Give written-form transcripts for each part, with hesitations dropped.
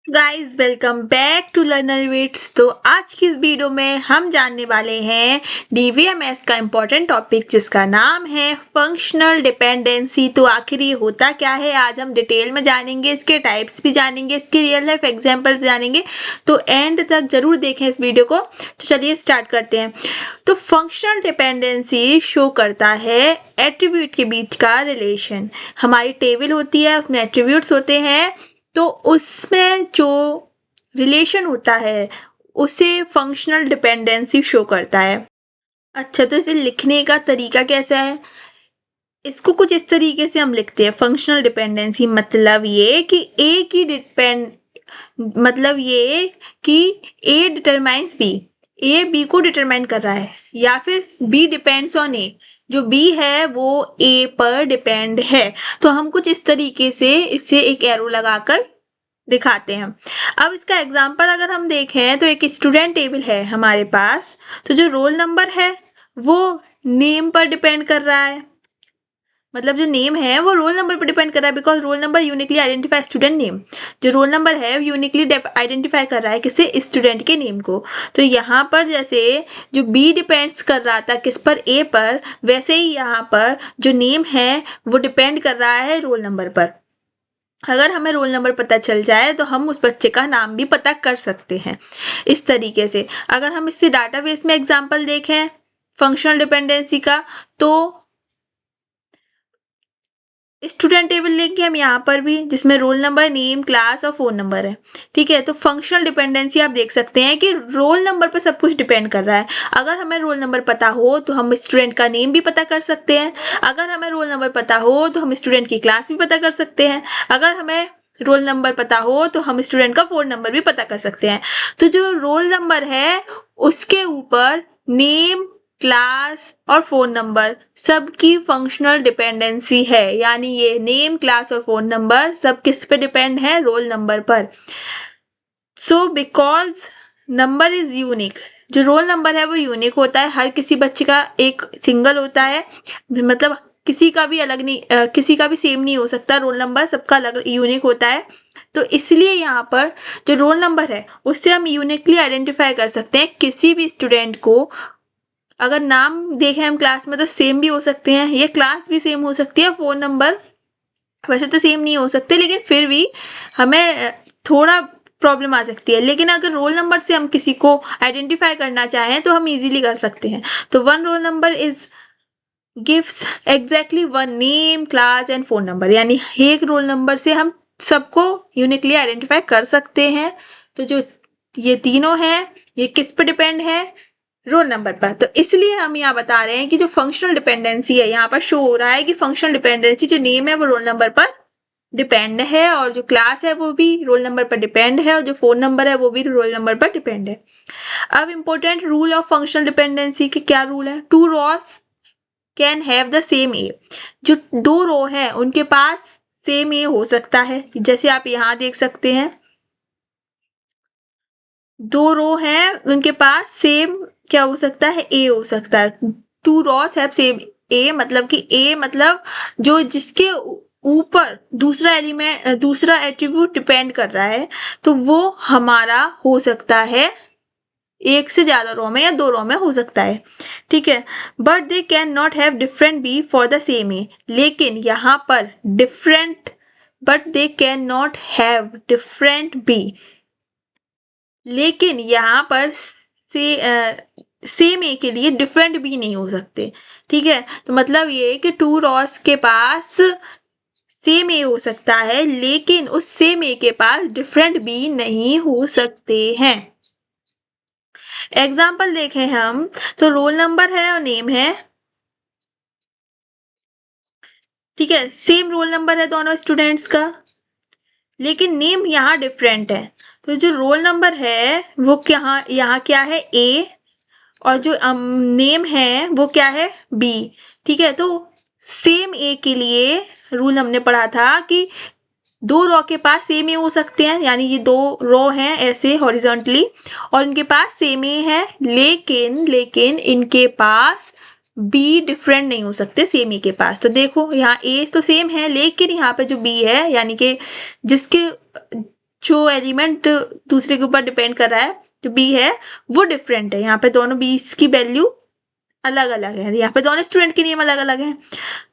Guys welcome back to Learner Wits. तो आज की इस वीडियो में हम जानने वाले हैं डीवीएमएस का इम्पोर्टेंट टॉपिक जिसका नाम है फंक्शनल डिपेंडेंसी। तो आखिर ये होता क्या है, आज हम डिटेल में जानेंगे, इसके टाइप्स भी जानेंगे, इसके रियल लाइफ एग्जांपल्स जानेंगे। तो एंड तक जरूर देखें इस वीडियो को। तो चलिए स्टार्ट करते हैं। तो फंक्शनल डिपेंडेंसी शो करता है एट्रीब्यूट के बीच का रिलेशन। हमारी टेबल होती है, उसमें एट्रीब्यूट्स होते हैं, तो उसमें जो रिलेशन होता है उसे फंक्शनल डिपेंडेंसी शो करता है। अच्छा, तो इसे लिखने का तरीका कैसा है? इसको कुछ इस तरीके से हम लिखते हैं। फंक्शनल डिपेंडेंसी मतलब ये कि ए की ए डिटरमाइंस बी, ए बी को डिटरमाइन कर रहा है, या फिर बी डिपेंड्स ऑन ए, जो बी है वो ए पर डिपेंड है। तो हम कुछ इस तरीके से इसे एक एरो लगाकर दिखाते हैं। अब इसका एग्जाम्पल अगर हम देखें तो एक स्टूडेंट टेबल है हमारे पास। तो जो रोल नंबर है वो नेम पर डिपेंड कर रहा है, मतलब जो नेम है वो रोल नंबर पर डिपेंड कर रहा है, because roll number uniquely identify student name. जो रोल नंबर है यूनिकली आइडेंटिफाई कर रहा है किसे, स्टूडेंट के नेम को। तो यहाँ पर जैसे जो बी डिपेंड्स कर रहा था किस पर, ए पर, वैसे ही यहाँ पर जो नेम है वो डिपेंड कर रहा है रोल नंबर पर। अगर हमें रोल नंबर पता चल जाए तो हम उस बच्चे का नाम भी पता कर सकते हैं इस तरीके से। अगर हम इससे डाटाबेस में एग्जांपल देखें फंक्शनल डिपेंडेंसी का, तो स्टूडेंट टेबल लेंगे हम यहाँ पर भी, जिसमें रोल नंबर, नेम, क्लास और फोन नंबर है। ठीक है, तो फंक्शनल डिपेंडेंसी आप देख सकते हैं कि रोल नंबर पर सब कुछ डिपेंड कर रहा है। अगर हमें रोल नंबर पता हो तो हम स्टूडेंट का नेम भी पता कर सकते हैं। अगर हमें रोल नंबर पता हो तो हम स्टूडेंट की क्लास भी पता कर सकते हैं। अगर हमें रोल नंबर पता हो तो हम स्टूडेंट का फोन नंबर भी पता कर सकते हैं। तो जो रोल नंबर है उसके ऊपर नेम, क्लास और फोन नंबर सबकी फंक्शनल डिपेंडेंसी है, यानी ये नेम, क्लास और फोन नंबर सब किस पे डिपेंड है, रोल नंबर पर। So because number is unique, जो रोल नंबर है वो यूनिक होता है, हर किसी बच्चे का एक सिंगल होता है, मतलब किसी का भी अलग नहीं, किसी का भी सेम नहीं हो सकता रोल नंबर, सबका अलग यूनिक होता है। तो इसलिए यहाँ पर जो रोल नंबर है उससे हम यूनिकली आइडेंटिफाई कर सकते हैं किसी भी स्टूडेंट को। अगर नाम देखें हम क्लास में तो सेम भी हो सकते हैं, ये क्लास भी सेम हो सकती है, फोन नंबर वैसे तो सेम नहीं हो सकते, लेकिन फिर भी हमें थोड़ा प्रॉब्लम आ सकती है। लेकिन अगर रोल नंबर से हम किसी को आइडेंटिफाई करना चाहें तो हम इजीली कर सकते हैं। तो one roll number is gives exactly one name, class and phone number, यानी एक रोल नंबर से हम सबको यूनिकली आइडेंटिफाई कर सकते हैं। तो जो ये तीनों हैं ये किस पर डिपेंड है, रोल नंबर पर। तो इसलिए हम यहाँ बता रहे हैं कि जो फंक्शनल डिपेंडेंसी है, यहाँ पर शो हो रहा है कि फंक्शनल डिपेंडेंसी जो नेम है वो रोल नंबर पर डिपेंड है, और जो क्लास है वो भी रोल नंबर पर डिपेंड है, और जो फोन नंबर है वो भी रोल नंबर पर डिपेंड है। अब important rule of functional dependency के क्या रूल है? Two rows can have the same A, जो दो रो है उनके पास सेम ए हो सकता है। जैसे आप यहाँ देख सकते हैं, दो रो हैं उनके पास सेम क्या हो सकता है, ए हो सकता है। टू रॉस हैव सेम ए, मतलब कि ए मतलब जो जिसके ऊपर दूसरा एलिमेंट, दूसरा एट्रीब्यूट डिपेंड कर रहा है, तो वो हमारा हो सकता है एक से ज्यादा रो में या दो रो में हो सकता है। ठीक है, but they can not have different B for the same A, लेकिन यहाँ पर different, but they can not have different B, लेकिन यहाँ पर सेम ए के लिए डिफरेंट भी नहीं हो सकते। ठीक है, तो मतलब ये कि टू रॉस के पास सेम ए हो सकता है, लेकिन उस सेम ए के पास डिफरेंट भी नहीं हो सकते हैं। एग्जाम्पल देखें हम तो रोल नंबर है और नेम है। ठीक है, सेम रोल नंबर है दोनों स्टूडेंट्स का, लेकिन नेम यहाँ डिफरेंट है। तो जो रोल नंबर है वो यहाँ क्या है, ए, और जो नेम है वो क्या है, बी। ठीक है, तो सेम ए के लिए रूल हमने पढ़ा था कि दो रो के पास सेम ए हो सकते हैं, यानी ये दो रो हैं ऐसे हॉरिजॉन्टली और इनके पास सेम ए है, लेकिन इनके पास बी डिफरेंट नहीं हो सकते सेम ए के पास। तो देखो यहाँ ए तो सेम है, लेकिन यहाँ पे जो बी है, यानी कि जिसके जो एलिमेंट दूसरे के ऊपर डिपेंड कर रहा है, जो बी है वो डिफरेंट है। यहाँ पे दोनों बीस की वैल्यू अलग अलग है, यहाँ पे दोनों स्टूडेंट के नेम अलग अलग हैं।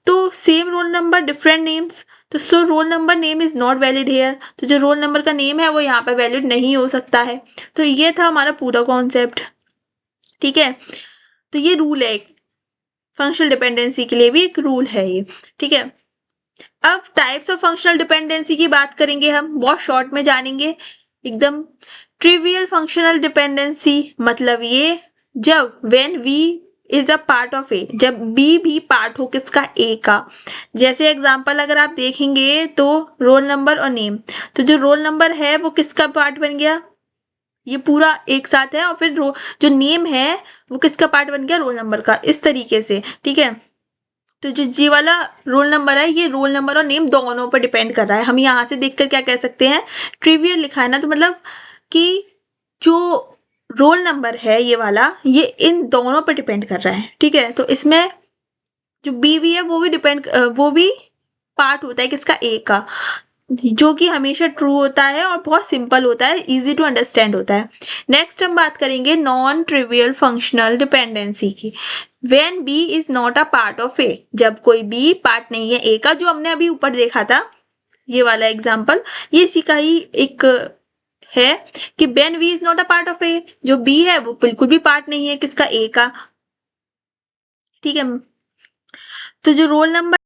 तो same roll number different names, तो so roll number name is not valid here, तो जो रोल नंबर का नेम है वो यहाँ पे वैलिड नहीं हो सकता है। तो ये था हमारा पूरा कॉन्सेप्ट, ठीक है। तो ये रूल है, फंक्शनल डिपेंडेंसी के लिए भी एक रूल है ये, ठीक है। अब टाइप्स ऑफ फंक्शनल डिपेंडेंसी की बात करेंगे, हम बहुत शॉर्ट में जानेंगे एकदम। ट्रिवियल फंक्शनल डिपेंडेंसी मतलब ये जब when B is a part of A, जब बी भी पार्ट हो किसका, ए का। जैसे एग्जांपल अगर आप देखेंगे तो रोल नंबर और नेम, तो जो रोल नंबर है वो किसका पार्ट बन गया, ये पूरा एक साथ है, और फिर जो नेम है वो किसका पार्ट बन गया, रोल नंबर का, इस तरीके से, ठीक है। तो जो जी वाला रोल नंबर है, ये रोल नंबर और नेम दोनों पर डिपेंड कर रहा है। हम यहाँ से देखकर क्या कह सकते हैं, ट्रिवियल लिखा है ना, तो मतलब कि जो रोल नंबर है ये वाला, ये इन दोनों पर डिपेंड कर रहा है, ठीक है। तो इसमें जो बी है वो भी पार्ट होता है किसका, ए का, जो कि हमेशा ट्रू होता है और बहुत सिंपल होता है, इजी टू अंडरस्टैंड होता है। नेक्स्ट हम बात करेंगे नॉन ट्रिवियल फंक्शनल डिपेंडेंसी की। When B is not a part of A, जब कोई बी पार्ट नहीं है ए का, जो हमने अभी ऊपर देखा था ये वाला एग्जांपल, ये इसी का ही एक है कि when B is not a part of A, जो बी है वो बिल्कुल भी पार्ट नहीं है किसका, ए का, ठीक है। तो जो रोल नंबर